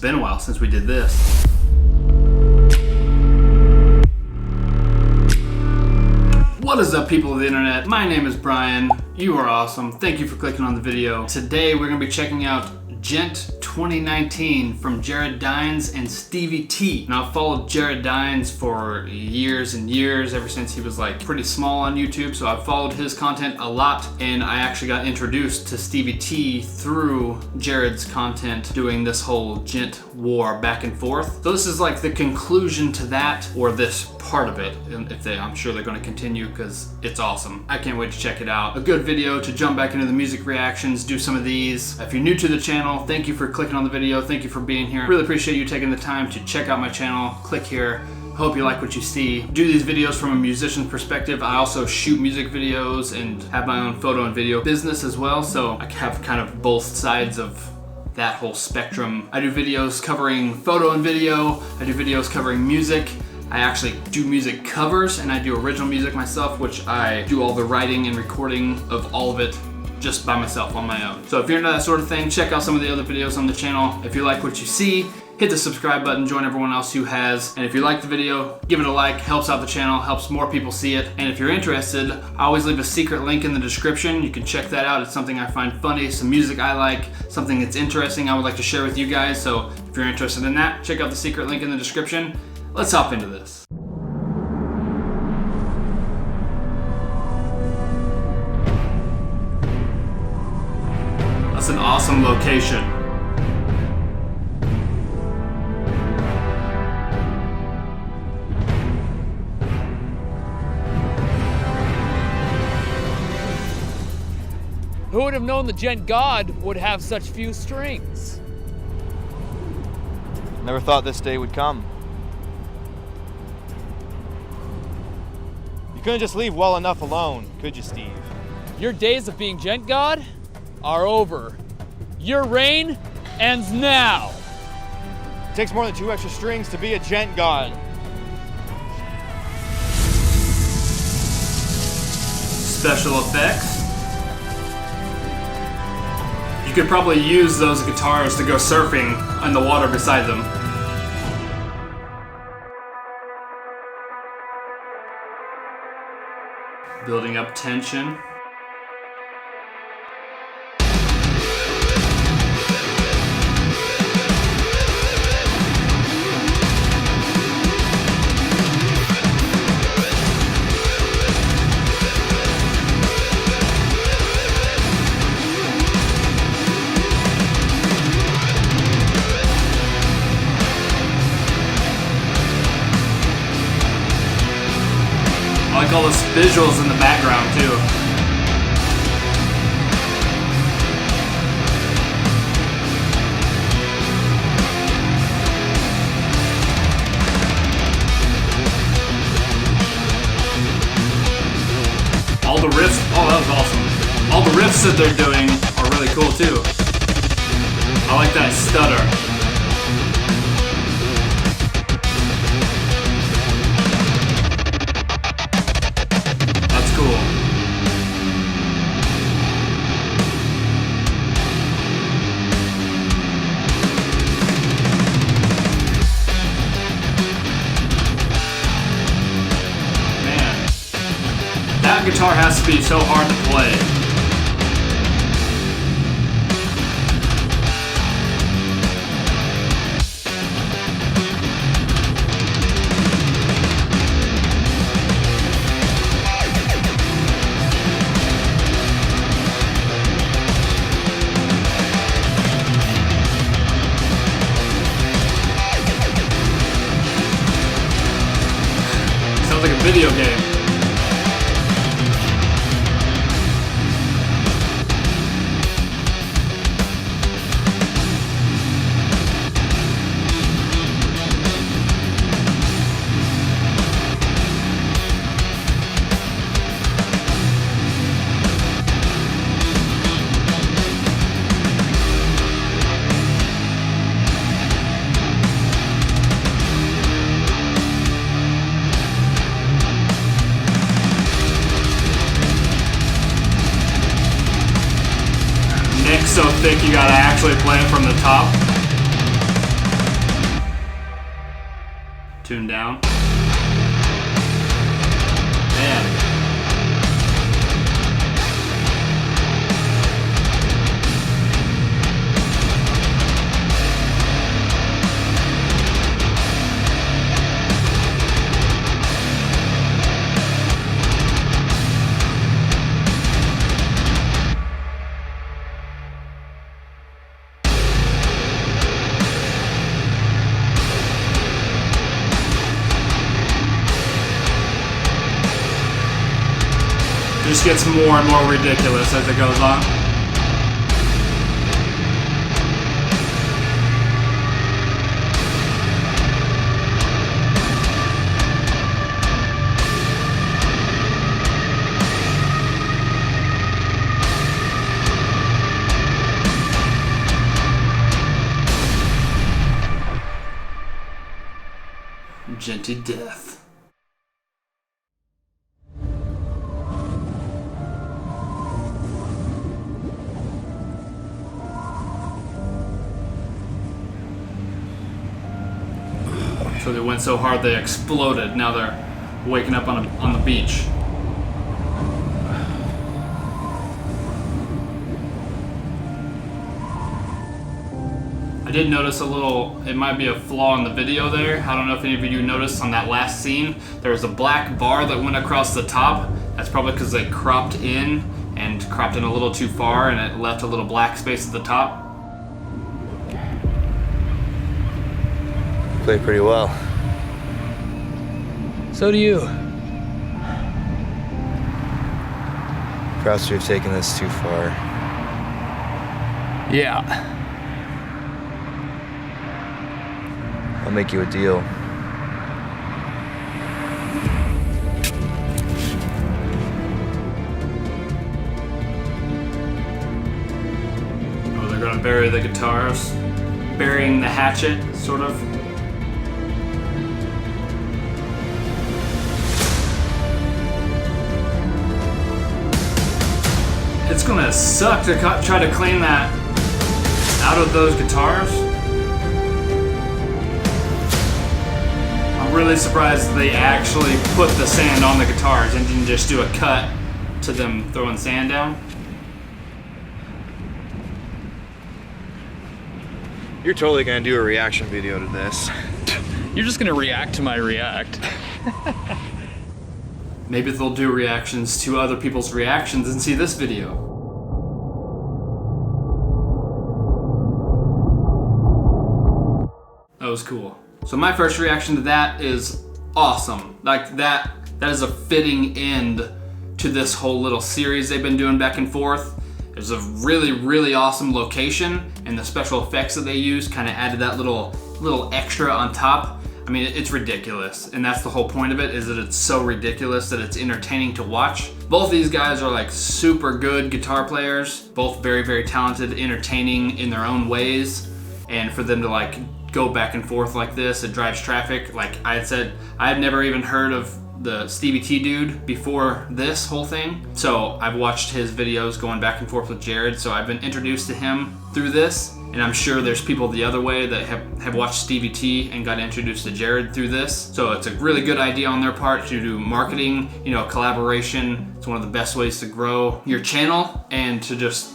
been a while since we did this. What is up, people of the internet? My name is Brian. You are awesome. Thank you for clicking on the video. Today we're going to be checking out DJENT 2019 from Jared Dines and Stevie T. Now, I've followed Jared Dines for years and years, ever since he was like pretty small on YouTube, so I've followed his content a lot, and I actually got introduced to Stevie T through Jared's content, doing this whole DJENT war back and forth. So this is like the conclusion to that, or this part of it, and I'm sure they're going to continue because it's awesome. I can't wait to check it out. A good video to jump back into the music reactions, do some of these. If you're new to the channel, thank you for clicking on the video. Thank you for being here. Really appreciate you taking the time to check out my channel. Click here. Hope you like what you see. Do these videos from a musician's perspective. I also shoot music videos and have my own photo and video business as well, so I have kind of both sides of that whole spectrum. I do videos covering photo and video. I do videos covering music. I actually do music covers, and I do original music myself, which I do all the writing and recording of all of it just by myself on my own. So if you're into that sort of thing, check out some of the other videos on the channel. If you like what you see, hit the subscribe button, join everyone else who has. And if you like the video, give it a like, helps out the channel, helps more people see it. And if you're interested, I always leave a secret link in the description. You can check that out. It's something I find funny, some music I like, something that's interesting I would like to share with you guys. So if you're interested in that, check out the secret link in the description. Let's hop into this. That's an awesome location. Who would have known the DJENT God would have such few strings? Never thought this day would come. You couldn't just leave well enough alone, could you, Steve? Your days of being DJENT God are over. Your reign ends now. It takes more than 2 extra strings to be a DJENT God. Special effects. You could probably use those guitars to go surfing in the water beside them. Building up tension. I like all the visuals in the background too. All the riffs, oh, that was awesome. All the riffs that they're doing are really cool too. I like that stutter. That guitar has to be so hard to play. Sounds like a video game. So thick you gotta actually play it from the top. Tune down. Man. It just gets more and more ridiculous as it goes on. Genty death. So they went so hard they exploded. Now they're waking up on the beach. I did notice a little, it might be a flaw in the video there. I don't know if any of you noticed on that last scene, there was a black bar that went across the top. That's probably because they cropped in a little too far and it left a little black space at the top. Play pretty well. So do you. Perhaps we've taken this too far. Yeah. I'll make you a deal. Oh, they're gonna bury the guitars. Burying the hatchet, sort of. It's gonna suck to try to clean that out of those guitars. I'm really surprised they actually put the sand on the guitars and didn't just do a cut to them throwing sand down. You're totally gonna do a reaction video to this. You're just gonna react to my react. Maybe they'll do reactions to other people's reactions and see this video. That was cool. So my first reaction to that is awesome. Like that is a fitting end to this whole little series they've been doing back and forth. There's a really, really awesome location, and the special effects that they use kind of added that little extra on top. I mean, it's ridiculous, and that's the whole point of it, is that it's so ridiculous that it's entertaining to watch. Both these guys are like super good guitar players, both very, very talented, entertaining in their own ways, and for them to like go back and forth like this, it drives traffic. Like I had said, I had never even heard of the Stevie T dude before this whole thing. So I've watched his videos going back and forth with Jared, so I've been introduced to him through this. And I'm sure there's people the other way that have watched Stevie T and got introduced to Jared through this. So it's a really good idea on their part to do marketing, collaboration. It's one of the best ways to grow your channel and to just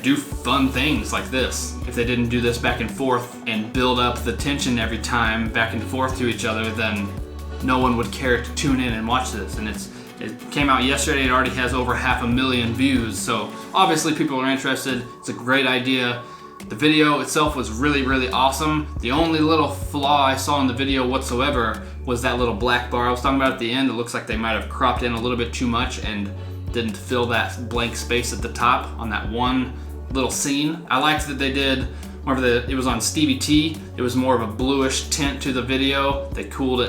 do fun things like this. If they didn't do this back and forth and build up the tension every time back and forth to each other, then no one would care to tune in and watch this. And it came out yesterday, it already has over 500,000 views. So obviously people are interested. It's a great idea. The video itself was really, really awesome. The only little flaw I saw in the video whatsoever was that little black bar I was talking about at the end. It looks like they might have cropped in a little bit too much and didn't fill that blank space at the top on that one little scene. I liked that they did, whenever it was on Stevie T, it was more of a bluish tint to the video. They cooled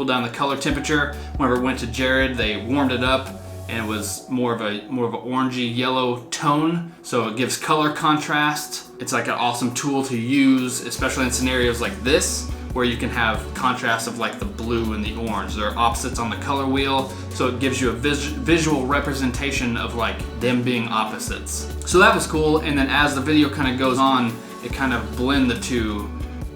down the color temperature. Whenever it went to Jared, they warmed it up and it was more of a orangey yellow tone, so it gives color contrast. It's like an awesome tool to use, especially in scenarios like this, where you can have contrast of like the blue and the orange. They're opposites on the color wheel, so it gives you a visual representation of like them being opposites. So that was cool, and then as the video kind of goes on, it kind of blend the two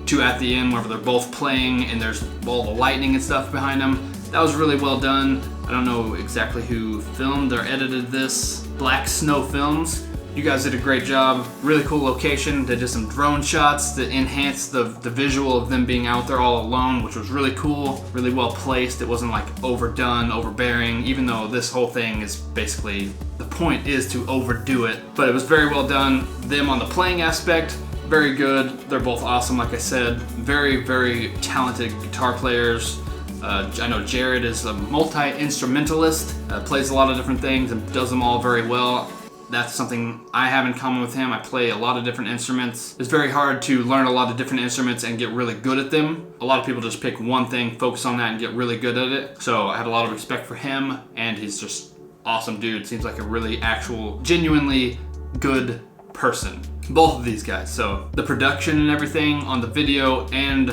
to at the end, whenever they're both playing and there's all the lightning and stuff behind them. That was really well done. I don't know exactly who filmed or edited this. Black Snow Films. You guys did a great job. Really cool location. They did some drone shots that enhanced the visual of them being out there all alone, which was really cool, really well placed. It wasn't like overdone, overbearing, even though this whole thing is basically, the point is to overdo it. But it was very well done. Them on the playing aspect, very good. They're both awesome, like I said. Very, very talented guitar players. I know Jared is a multi-instrumentalist, plays a lot of different things and does them all very well. That's something I have in common with him. I play a lot of different instruments. It's very hard to learn a lot of different instruments and get really good at them. A lot of people just pick one thing, focus on that, and get really good at it. So I have a lot of respect for him, and he's just awesome dude. Seems like a really actual, genuinely good person. Both of these guys. So the production and everything on the video and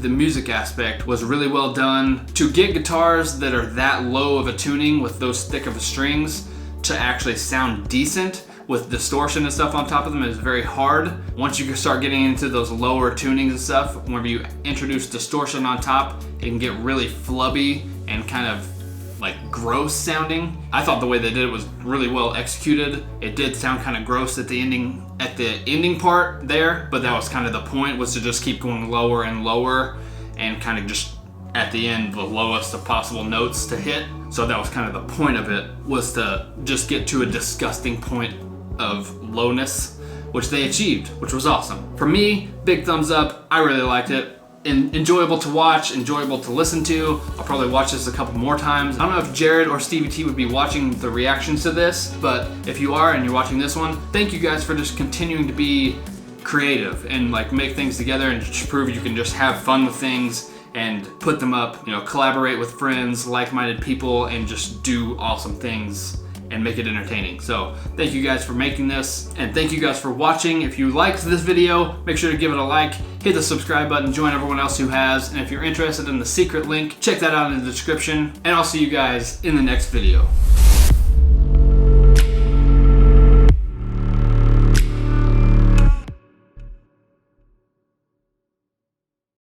the music aspect was really well done. To get guitars that are that low of a tuning with those thick of strings to actually sound decent with distortion and stuff on top of them is very hard. Once you start getting into those lower tunings and stuff, whenever you introduce distortion on top, it can get really flubby and kind of like gross sounding. I thought the way they did it was really well executed. It did sound kind of gross at the ending part there, but that was kind of the point, was to just keep going lower and lower and kind of just at the end the lowest of possible notes to hit. So that was kind of the point of it, was to just get to a disgusting point of lowness, which they achieved, which was awesome. For me, big thumbs up. I really liked it. Enjoyable to watch, enjoyable to listen to. I'll probably watch this a couple more times. I don't know if Jared or Stevie T would be watching the reactions to this, but if you are and you're watching this one, thank you guys for just continuing to be creative and like make things together and just prove you can just have fun with things and put them up, you know, collaborate with friends, like-minded people, and just do awesome things and make it entertaining. So thank you guys for making this, and thank you guys for watching. If you liked this video, make sure to give it a like, hit the subscribe button, join everyone else who has, and if you're interested in the secret link, check that out in the description, and I'll see you guys in the next video.